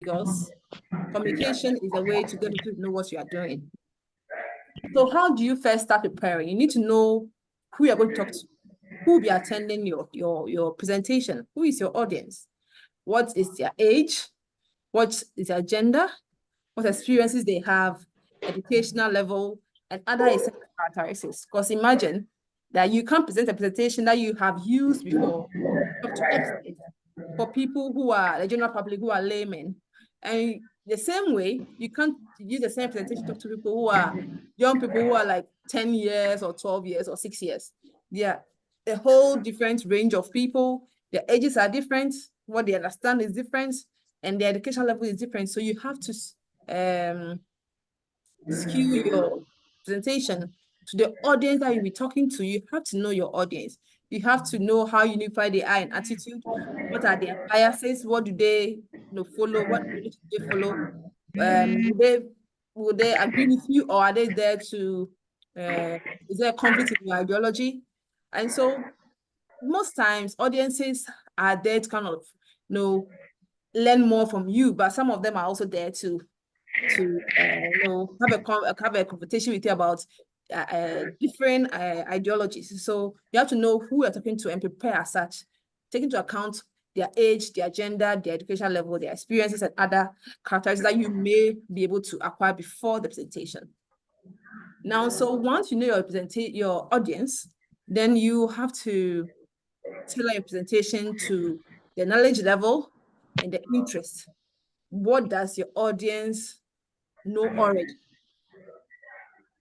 because communication is a way to get people to know what you are doing. So how do you first start preparing? You need to know who you're going to talk to, who will be attending your presentation, who is your audience, what is their age, what is their gender, what experiences they have, educational level, and other essential characteristics. Because imagine that you can't present a presentation that you have used before, talk to experts, for people who are the general public, who are laymen. And the same way, you can't use the same presentation to talk to people who are young people who are like 10 years or 12 years or 6 years. Yeah, a whole different range of people. Their ages are different, what they understand is different, and their education level is different. So you have to skew your presentation to the audience that you'll be talking to. You have to know your audience. You have to know how unified they are in attitude. What are their biases? What do they follow? What do they follow? Will they agree with you, or are they there to is there a conflict in your ideology? And so most times audiences are there to kind of learn more from you, but some of them are also there to have a conversation with you about different ideologies. So you have to know who you're talking to and prepare as such, take into account their age, their gender, their education level, their experiences, and other characteristics that you may be able to acquire before the presentation. Now, so once you know your audience, then you have to tailor your presentation to the knowledge level and the interest. What does your audience know already?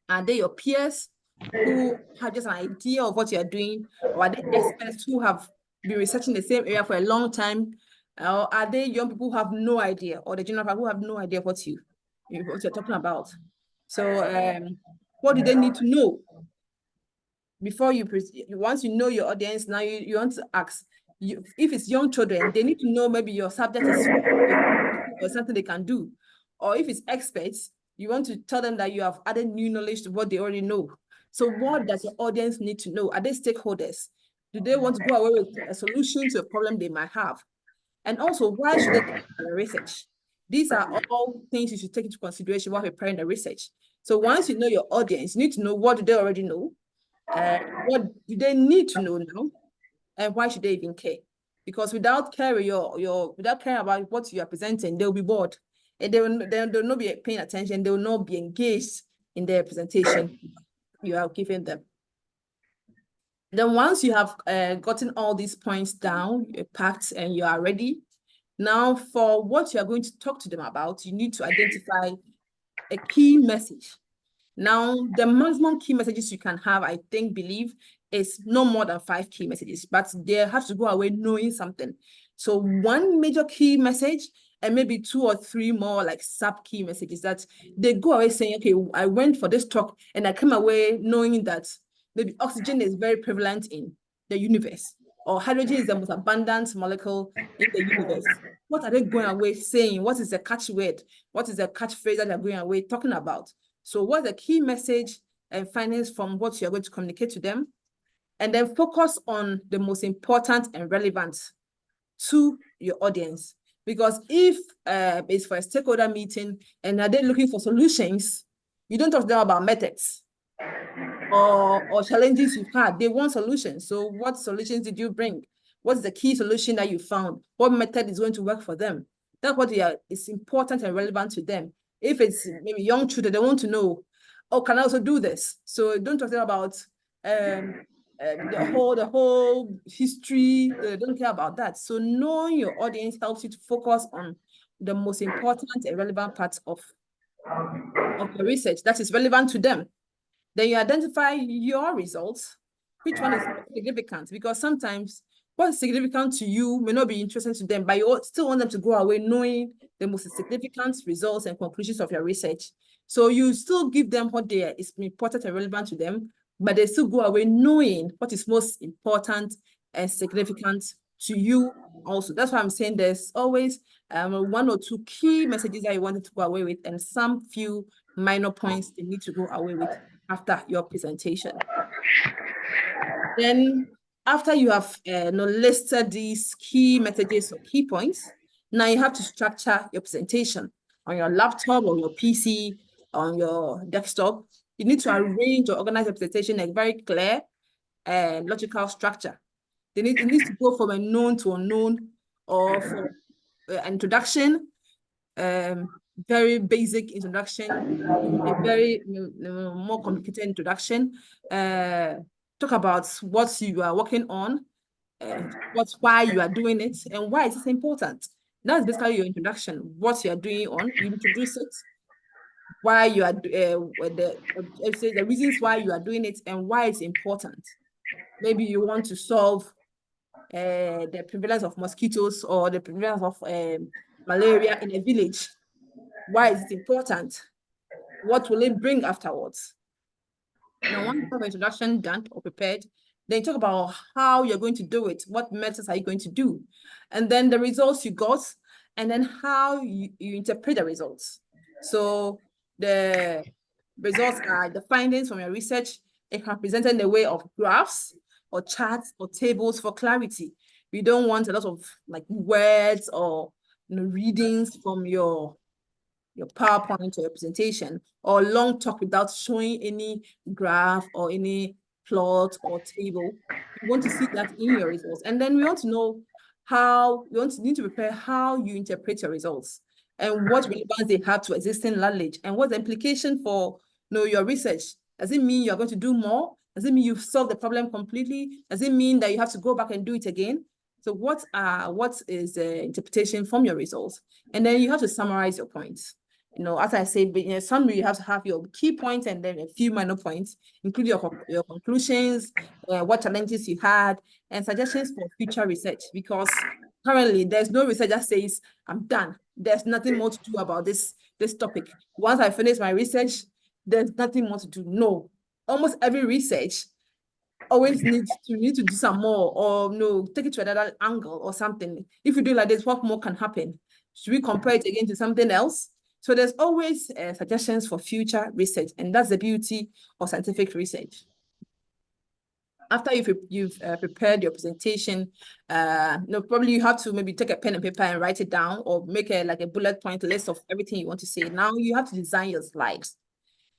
Are they your peers who have just an idea of what you're doing? Or are they experts who have been researching the same area for a long time? Or are they young people who have no idea, or the general people who have no idea what you're talking about? So what do they need to know before once you know your audience? Now you want to ask, if it's young children, they need to know maybe your subject is or something they can do. Or if it's experts, you want to tell them that you have added new knowledge to what they already know. So what does your audience need to know? Are they stakeholders? Do they want to go away with a solution to a problem they might have? And also, why should they do the research? These are all things you should take into consideration while preparing the research. So once you know your audience, you need to know what do they already know, what do they need to know now, and why should they even care? Because without caring without caring about what you are presenting, they'll be bored, and they'll not be paying attention. They will not be engaged in their presentation you are giving them. Then once you have gotten all these points down, you're packed, and you are ready, now for what you are going to talk to them about, you need to identify a key message. Now, the maximum key messages you can have, I believe, is no more than 5 key messages, but they have to go away knowing something. So one major key message and maybe 2 or 3 more like sub key messages that they go away saying, okay, I went for this talk and I came away knowing that maybe oxygen is very prevalent in the universe, or hydrogen is the most abundant molecule in the universe. What are they going away saying? What is the catchword? What is the catchphrase that they're going away talking about? So what's the key message and findings from what you're going to communicate to them? And then focus on the most important and relevant to your audience. Because if it's for a stakeholder meeting and are they looking for solutions, you don't talk to them about methods or challenges you've had. They want solutions. So what solutions did you bring? What's the key solution that you found? What method is going to work for them? That's what is important and relevant to them. If it's maybe young children, they want to know, oh, can I also do this? So don't talk to them about the whole history. They don't care about that. So knowing your audience helps you to focus on the most important and relevant parts of the research that is relevant to them. Then you identify your results, which one is significant, because sometimes what's significant to you may not be interesting to them, but you still want them to go away knowing the most significant results and conclusions of your research. So you still give them what is important and relevant to them, but they still go away knowing what is most important and significant to you also. That's why I'm saying there's always 1 or 2 key messages that you wanted to go away with, and some few minor points they need to go away with after your presentation. Then after you have listed these key messages or key points, Now you have to structure your presentation on your laptop or your PC, on your desktop. You need to arrange or organize your presentation in a very clear and logical structure. It needs to go from a known to unknown, or from an introduction, very basic introduction, a very more complicated introduction. Talk about what you are working on, why you are doing it, and why it is important. That's basically your introduction. What you are doing on, you introduce it, why you are the reasons why you are doing it, and why it's important. Maybe you want to solve the prevalence of mosquitoes or the prevalence of malaria in a village. Why is it important? What will it bring afterwards? Now, once you have an introduction done or prepared, then you talk about how you're going to do it. What methods are you going to do? And then the results you got, and then how you interpret the results. So the results are the findings from your research. It can be presented in the way of graphs or charts or tables for clarity. We don't want a lot of like words or readings from your PowerPoint or your presentation, or long talk without showing any graph or any plot or table. We want to see that in your results. And then we want to know need to prepare how you interpret your results and what relevance they have to existing knowledge and what the implication for your research. Does it mean you're going to do more? Does it mean you've solved the problem completely? Does it mean that you have to go back and do it again? So what is the interpretation from your results? And then you have to summarize your points. As I said, in a summary, you have to have your key points and then a few minor points, including your conclusions, what challenges you had, and suggestions for future research. Because currently, there's no research that says, I'm done. There's nothing more to do about this topic. Once I finish my research, there's nothing more to do. No. Almost every research always need to do some more, or take it to another angle or something. If you do like this, what more can happen? Should we compare it again to something else? So there's always suggestions for future research, and that's the beauty of scientific research. After you've prepared your presentation, probably you have to maybe take a pen and paper and write it down, or make a bullet point list of everything you want to say. Now you have to design your slides.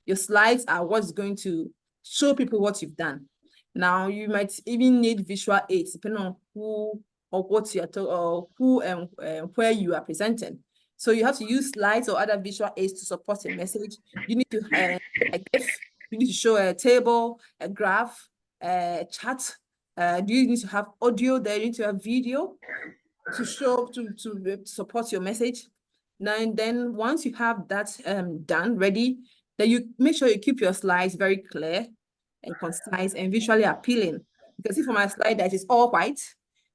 Your slides are what's going to show people what you've done. Now you might even need visual aids depending on who or what you are or who and where you are presenting. So you have to use slides or other visual aids to support a message. You need to a GIF. You need to show a table, a graph, a chart. Do you need to have audio there? You need to have video to show to support your message. Now and then, once you have that done, ready, then you make sure you keep your slides very clear and concise and visually appealing. Because if on my slide that is all white,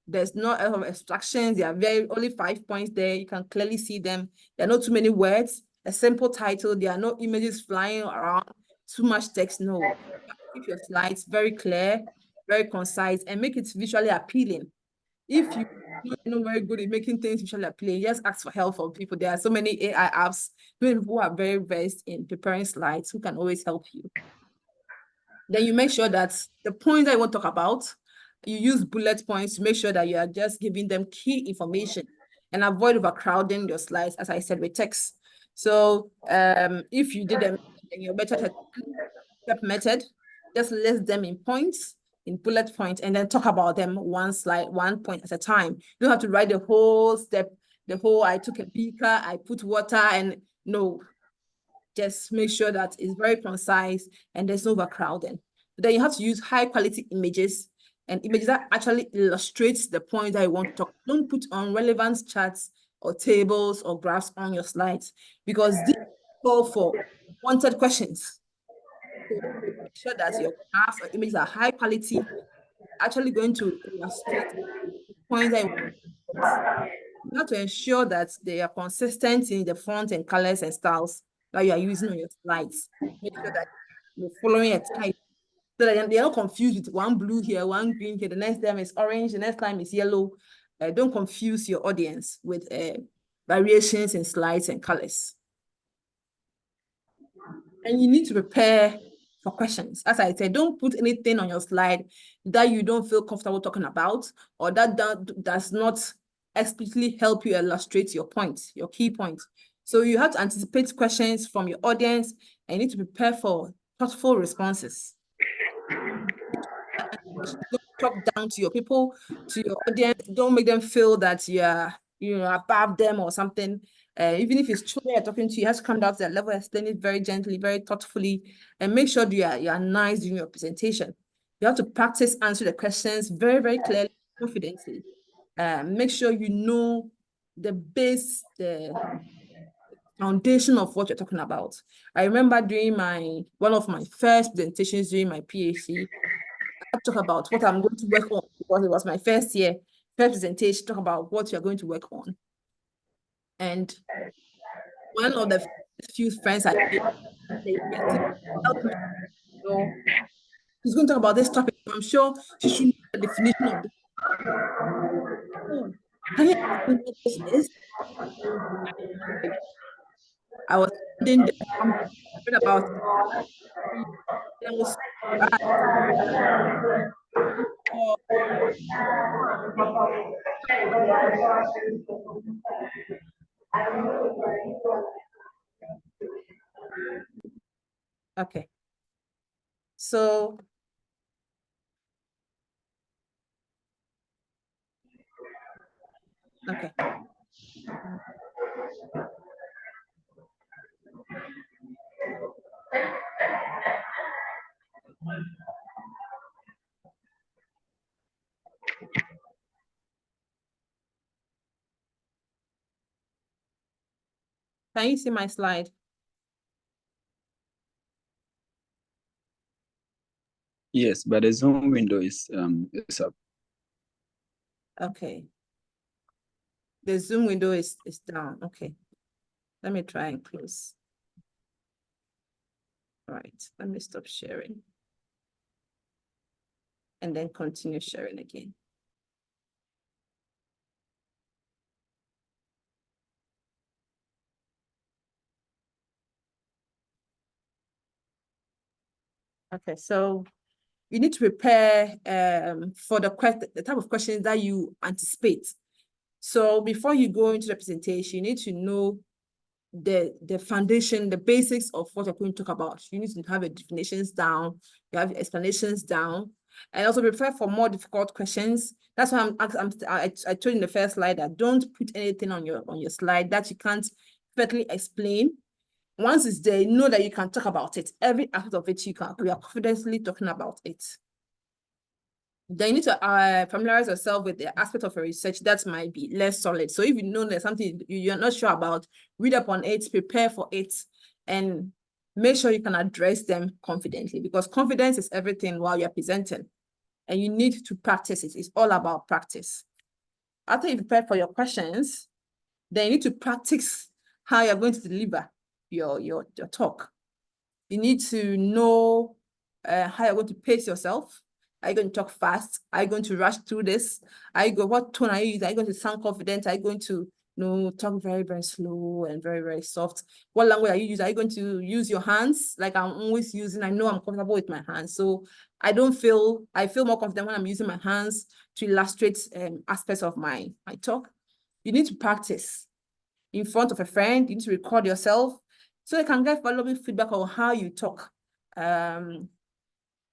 there's no abstractions. There are only 5 points there. You can clearly see them. There are not too many words. A simple title. There are no images flying around. Too much text. No. Keep your slides very clear, very concise, and make it visually appealing. If you're not very good at making things visually appealing, just ask for help from people. There are so many AI apps who are very versed in preparing slides who can always help you. Then you make sure that the points that you want to talk about, you use bullet points to make sure that you are just giving them key information and avoid overcrowding your slides, as I said, with text. So if you did them in your step method, just list them in points, in bullet points, and then talk about them one slide, 1 point at a time. You don't have to write the whole step, I took a beaker, I put water, and no. Just make sure that it's very concise and there's no overcrowding. Then you have to use high quality images and images that actually illustrates the point that you want to talk. Don't put on relevant charts or tables or graphs on your slides, because these call for wanted questions. So make sure that your graphs or images are high quality, actually going to illustrate the point that you want to talk. You have to ensure that they are consistent in the font and colors and styles that you are using on your slides. Make sure that you're following a type so that they're not confused with one blue here, one green here. The next time is orange, the next time is yellow. Don't confuse your audience with variations in slides and colors. And you need to prepare for questions. As I said, don't put anything on your slide that you don't feel comfortable talking about, or that does not explicitly help you illustrate your points, your key points. So you have to anticipate questions from your audience and you need to prepare for thoughtful responses. Don't talk down to your people, to your audience. Don't make them feel that you're above them or something. Even if it's children you're talking to, you have to come down to that level, explain it very gently, very thoughtfully, and make sure you are nice during your presentation. You have to practice answer the questions very, very clearly, confidently. Make sure you know the base, the foundation of what you're talking about. I remember doing one of my first presentations during my PhD. I talk about what I'm going to work on because it was my first presentation, talk about what you're going to work on. And one of the few friends I made, they helped me. So she's going to talk about this topic. I'm sure she should know the definition of this. Oh, can you explain what this is? I was reading the read about it. I was oh, okay. So okay. Can you see my slide? Yes, but the Zoom window is up. Okay. The Zoom window is down. Okay. Let me try and close. All right. Let me stop sharing. And then continue sharing again. Okay, so you need to prepare for the type of questions that you anticipate. So before you go into the presentation, you need to know the foundation, the basics of what you're going to talk about. You need to have your definitions down, you have your explanations down, and also prepare for more difficult questions. That's why I told you in the first slide that don't put anything on your slide that you can't perfectly explain. Once it's there, you know that you can talk about it. Every aspect of it, you are confidently talking about it. Then you need to familiarize yourself with the aspect of your research that might be less solid. So if you know there's something you're not sure about, read up on it, prepare for it, and make sure you can address them confidently, because confidence is everything while you're presenting, and you need to practice it. It's all about practice. After you prepare for your questions, then you need to practice how you're going to deliver your talk. You need to know how you're going to pace yourself. Are you going to talk fast? Are you going to rush through this? What tone are you using? Are you going to sound confident? Are you going to talk very, very slow and very, very soft? What language are you using? Are you going to use your hands like I'm always using? I know I'm comfortable with my hands. So I feel more confident when I'm using my hands to illustrate aspects of my talk. You need to practice in front of a friend. You need to record yourself so you can get valuable feedback on how you talk.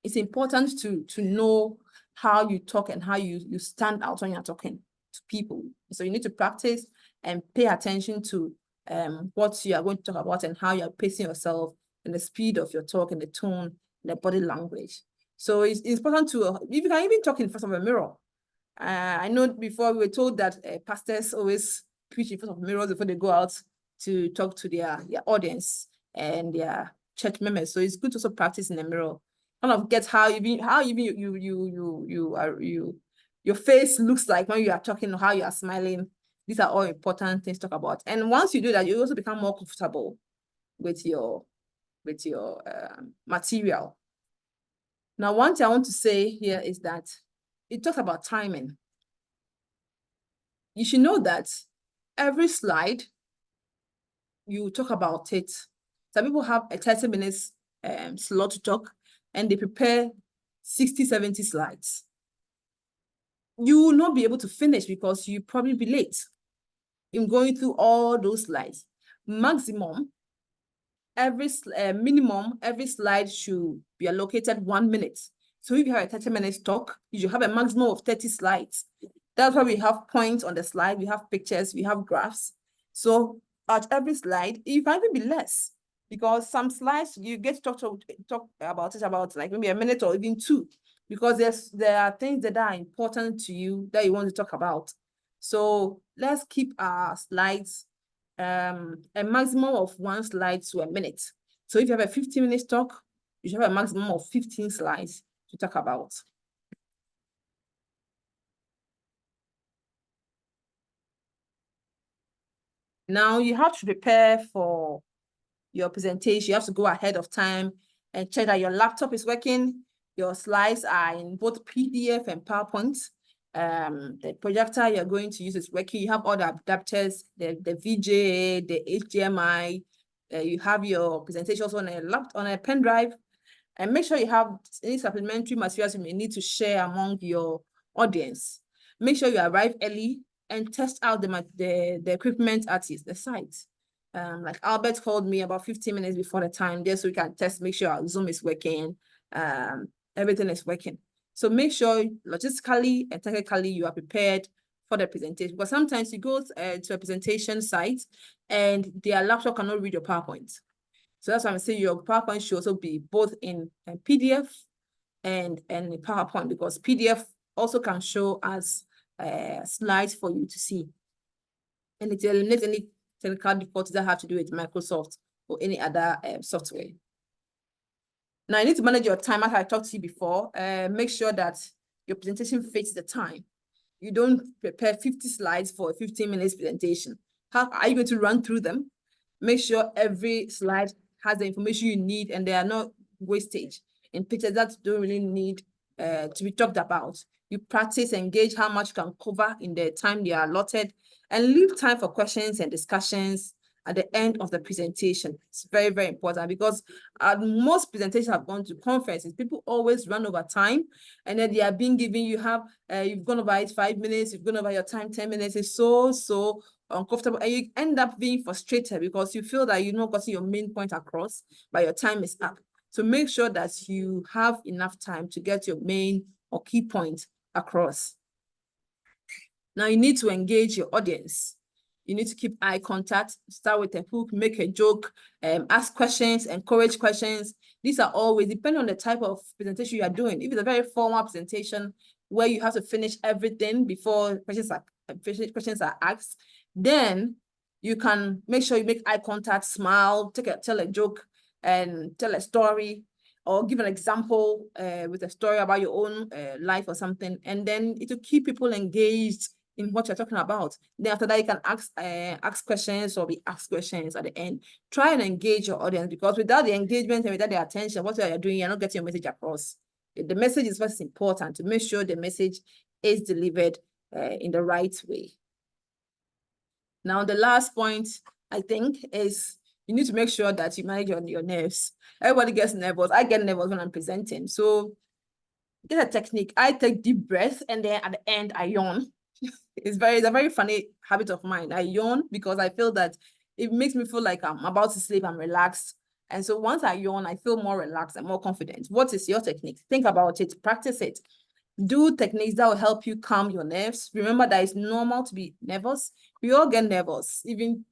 It's important to know how you talk and how you stand out when you're talking to people. So you need to practice and pay attention to what you are going to talk about and how you're pacing yourself and the speed of your talk and the tone and the body language. So it's important to, you can even talk in front of a mirror. I know before we were told that pastors always preach in front of mirrors before they go out to talk to their audience and their church members. So it's good to also practice in the mirror. Kind of get how your face looks like when you are talking, how you are smiling. These are all important things to talk about. And once you do that, you also become more comfortable with your material. Now, one thing I want to say here is that it talks about timing. You should know that every slide, you talk about it. Some people have a 30 minutes slot to talk, and they prepare 60, 70 slides. you will not be able to finish because you probably be late in going through all those slides. Maximum, minimum, every slide should be allocated 1 minute. So if you have a 30-minute talk, you should have a maximum of 30 slides. That's why we have points on the slide, we have pictures, we have graphs. So at every slide, it might even be less, because some slides you get to talk about it about like maybe a minute or even 2, because there are things that are important to you that you want to talk about. So let's keep our slides a maximum of 1 slide to a minute. So if you have a 15-minute talk, you should have a maximum of 15 slides to talk about. Now you have to prepare for your presentation. You have to go ahead of time and check that your laptop is working. Your slides are in both PDF and PowerPoint. The projector you're going to use is working. You have all the adapters, the VGA, the HDMI. You have your presentation also on a pen drive. And make sure you have any supplementary materials you may need to share among your audience. Make sure you arrive early and test out the equipment at the site. Like Albert called me about 15 minutes before the time, just so we can test, make sure our Zoom is working, everything is working. So make sure logistically and technically you are prepared for the presentation. Because sometimes you go to a presentation site and their laptop cannot read your PowerPoint. So that's why I'm saying your PowerPoint should also be both in PDF and in PowerPoint, because PDF also can show as slides for you to see. And it eliminates any technical difficulties that have to do with Microsoft or any other software. Now, you need to manage your time, as I talked to you before. Make sure that your presentation fits the time. You don't prepare 50 slides for a 15-minute presentation. How are you going to run through them? Make sure every slide has the information you need and there are no wastage in pictures that don't really need to be talked about. You practice, engage how much you can cover in the time they are allotted, and leave time for questions and discussions at the end of the presentation. It's very, very important, because most presentations I've gone to conferences, people always run over time, and then they are being given, you've gone over it 5 minutes, you've gone over your time 10 minutes. It's so uncomfortable, and you end up being frustrated because you feel that you're not getting your main point across, but your time is up. So make sure that you have enough time to get your main or key point across. Now you need to engage your audience. You need to keep eye contact, start with a hook, make a joke, ask questions, encourage questions. These are always depending on the type of presentation you are doing. If it's a very formal presentation where you have to finish everything before questions are asked, then you can make sure you make eye contact, smile, tell a joke, and tell a story, or give an example with a story about your own life or something, and then it will keep people engaged in what you're talking about. Then after that, you can ask questions or be asked questions at the end. Try and engage your audience, because without the engagement and without the attention, what you're doing, you're not getting your message across. The message is what's important, to make sure the message is delivered in the right way. Now, the last point, I think, is you need to make sure that you manage your nerves. Everybody gets nervous. I get nervous when I'm presenting. So get a technique. I take deep breath, and then at the end, I yawn. It's a very funny habit of mine. I yawn because I feel that it makes me feel like I'm about to sleep, I'm relaxed. And so once I yawn, I feel more relaxed and more confident. What is your technique? Think about it, practice it. Do techniques that will help you calm your nerves. Remember that it's normal to be nervous. We all get nervous. Even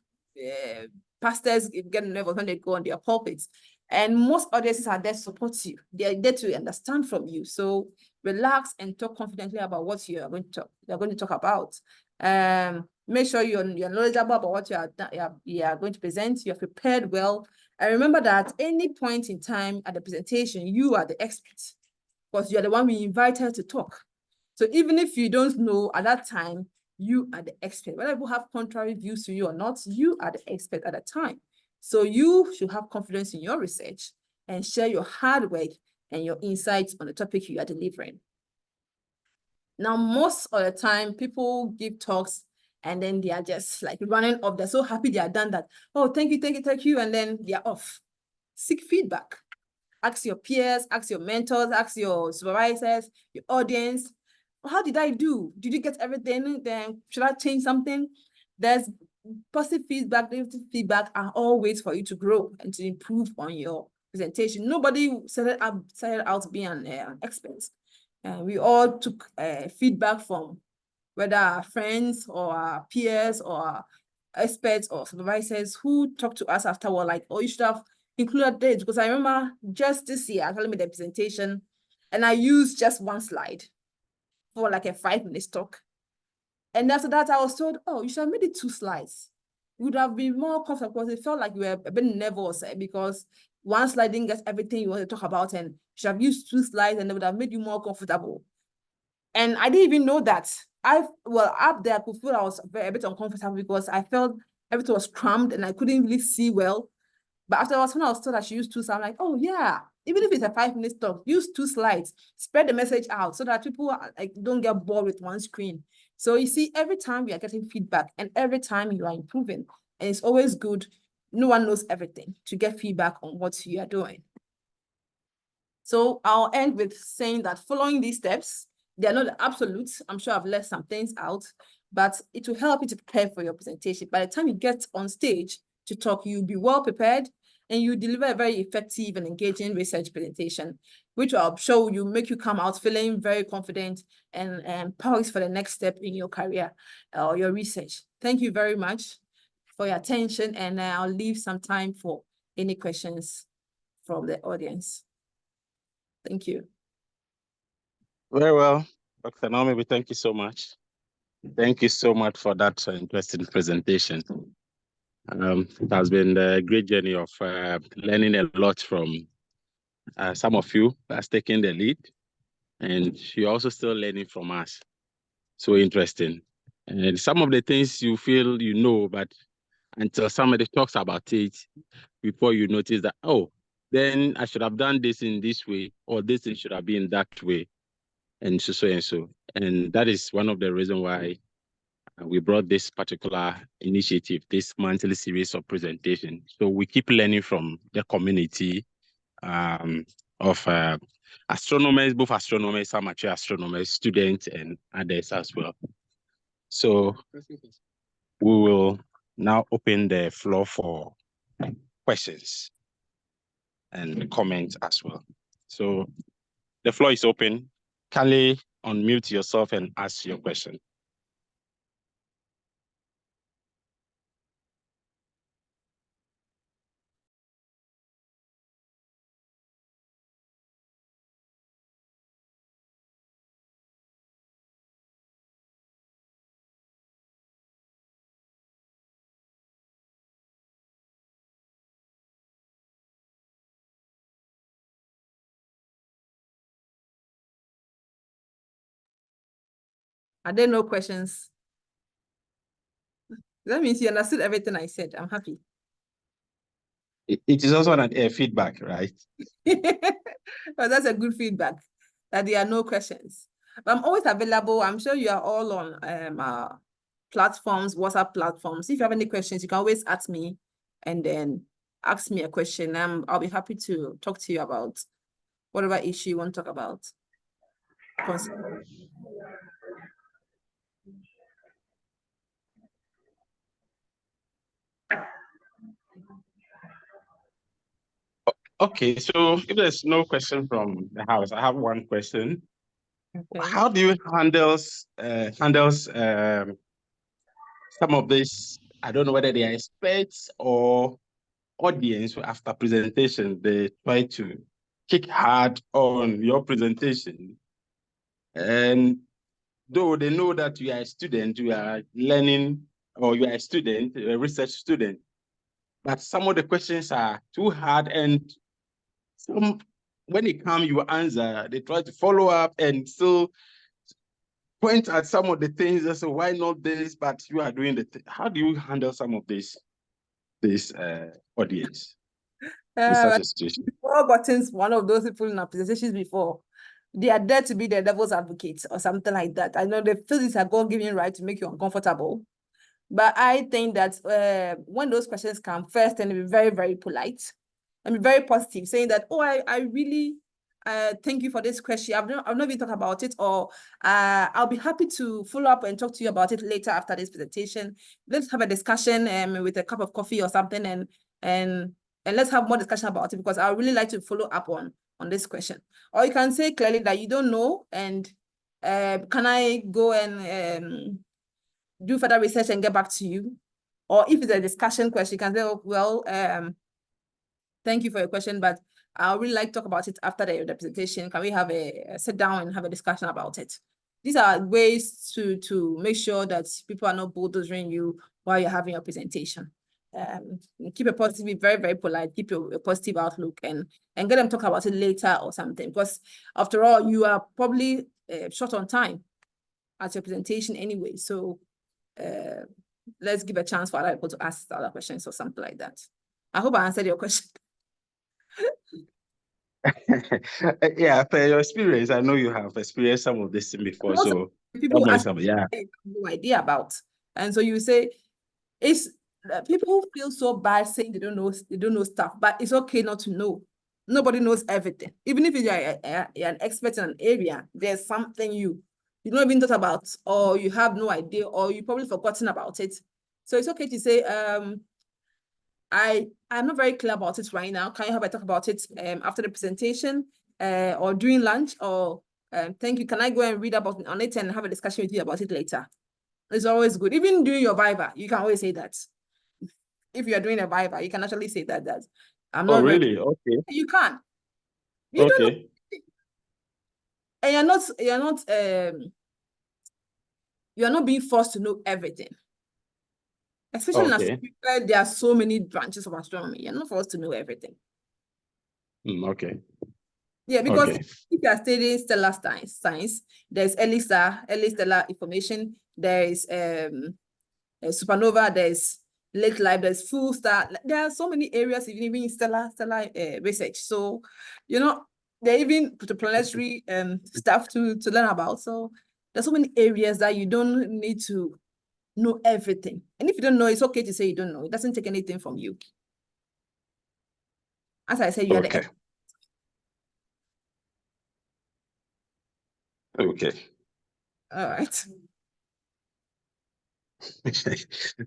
pastors get nervous when they go on their pulpits. And most audiences are there to support you. They are there to understand from you. So relax and talk confidently about what you're going to talk about. Make sure you're knowledgeable about what you are going to present. You're prepared well. And remember that at any point in time at the presentation, you are the expert, because you're the one we invited to talk. So even if you don't know at that time, you are the expert. Whether people have contrary views to you or not, you are the expert at that time. So you should have confidence in your research and share your hard work and your insights on the topic you are delivering. Now, most of the time, people give talks and then they are just like running off. They're so happy they are done that, oh, thank you. And then they are off. Seek feedback. Ask your peers, ask your mentors, ask your supervisors, your audience. how did I do? Did you get everything? Then should I change something? There's positive feedback, negative feedback are always for you to grow and to improve on your presentation. Nobody started out being an expert. We all took feedback from whether our friends or our peers or our experts or supervisors who talked to us afterward, like, oh, you should have included this. Because I remember just this year, I actually made a presentation and I used just one slide for like a 5-minute talk. And after that, I was told, oh, you should have made it 2 slides. It would have been more comfortable because it felt like you were a bit nervous because one slide didn't get everything you want to talk about, and you should have used 2 slides and it would have made you more comfortable. And I didn't even know that. Up there, I could feel I was a bit uncomfortable because I felt everything was crammed and I couldn't really see well. But afterwards, when I was told I should use 2 slides, I'm like, oh yeah, even if it's a 5-minute talk, use 2 slides, spread the message out so that people like don't get bored with one screen. So you see, every time we are getting feedback and every time you are improving, and it's always good. No one knows everything to get feedback on what you are doing. So I'll end with saying that following these steps, they are not absolute. I'm sure I've left some things out, but it will help you to prepare for your presentation. By the time you get on stage to talk, you'll be well prepared and you deliver a very effective and engaging research presentation, which I'm sure will make you come out feeling very confident and poised for the next step in your career or your research. Thank you very much for your attention, and I'll leave some time for any questions from the audience. Thank you. Very well, Dr. Naomi, we thank you so much. Thank you so much for that interesting presentation. It has been a great journey of learning a lot from some of you that's taken the lead, and you're also still learning from us. So interesting. And some of the things you feel you know, but until somebody talks about it, before you notice that, oh, then I should have done this in this way, or this thing should have been that way, and so and so. And that is one of the reasons why we brought this particular initiative, this monthly series of presentation. So we keep learning from the community of astronomers, both astronomers, amateur astronomers, students, and others as well. So we will now open the floor for questions and comments as well. So the floor is open. Kindly unmute yourself and ask your question. Are there no questions? That means you understood everything I said. I'm happy. It is also a feedback, right? Well, that's a good feedback, that there are no questions. But I'm always available. I'm sure you are all on platforms, WhatsApp platforms. If you have any questions, you can always ask me and then ask me a question. I'll be happy to talk to you about whatever issue you want to talk about. Okay, so if there's no question from the house, I have one question. Okay. How do you handle some of this? I don't know whether they are experts or audience after presentation, they try to kick hard on your presentation. And though they know that you are a student, you are learning, or you are a student, a research student, but some of the questions are too hard, and some, when it comes, you answer, they try to follow up and still point at some of the things and say, why not this? But you are doing the thing. How do you handle some of this audience in such a situation? We've all gotten one of those people in our presentations before. They are there to be the devil's advocate or something like that. I know they feel it's a God-given right to make you uncomfortable. But I think that when those questions come first, and be very, very polite and be very positive, saying that, oh, I really thank you for this question. I've not even talked about it, or I'll be happy to follow up and talk to you about it later after this presentation. Let's have a discussion with a cup of coffee or something, and let's have more discussion about it, because I would really like to follow up on this question. Or you can say clearly that you don't know, and can I go and do further research and get back to you? Or if it's a discussion question, you can say, oh, well, thank you for your question, but I would really like to talk about it after the presentation. Can we have a sit down and have a discussion about it? These are ways to make sure that people are not bulldozing you while you're having your presentation. Keep a positive, be very, very polite, keep a positive outlook, and get them talk about it later or something, because after all, you are probably short on time at your presentation anyway. So let's give a chance for other people to ask other questions or something like that. I hope I answered your question. Yeah, per your experience, I know you have experienced some of this before, so people ask yeah, no idea about, and so you say it's people feel so bad saying they don't know stuff, but it's okay not to know. Nobody knows everything. Even if you're an expert in an area, there's something you don't even thought about, or you have no idea, or you probably forgotten about it. So it's okay to say, I'm not very clear about it right now. Can you have a talk about it after the presentation or during lunch? Or thank you. Can I go and read about on it and have a discussion with you about it later? It's always good. Even during your Viva, you can always say that. If you are doing a Viva, you can actually say that. I'm not. Oh, really? Okay. You can. You don't know. And you're not being forced to know everything. Especially in astronomy, where there are so many branches of astronomy. You're not forced to know everything. Okay. Yeah, because if you are studying stellar science, there's early stellar information, there is supernova, there's late life, there's full star. There are so many areas even in stellar research. So, there are even planetary stuff to learn about. So there's so many areas that you don't need to know everything. And if you don't know, it's okay to say you don't know. It doesn't take anything from you. As I said, you are the expert. Okay. All right.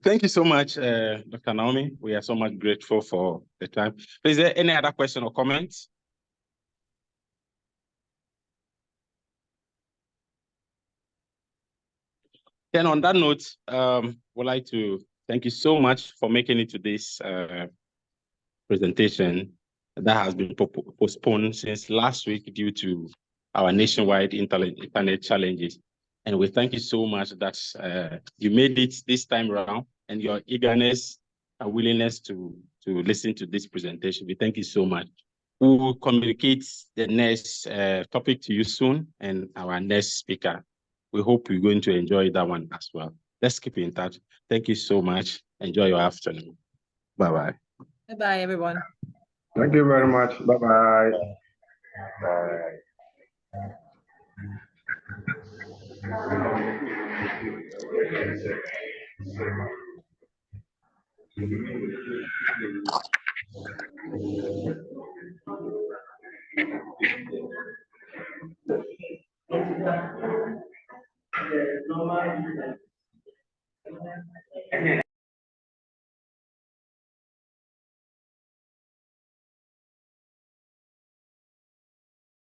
Thank you so much, Dr. Naomi. We are so much grateful for the time. Is there any other question or comments? Then on that note, would like to thank you so much for making it to this presentation that has been postponed since last week due to our nationwide internet challenges. And we thank you so much that you made it this time around, and your eagerness and willingness to listen to this presentation. We thank you so much. We will communicate the next topic to you soon, and our next speaker. We hope you're going to enjoy that one as well. Let's keep in touch. Thank you so much. Enjoy your afternoon. Bye-bye. Bye-bye, everyone. Thank you very much. Bye-bye. Bye.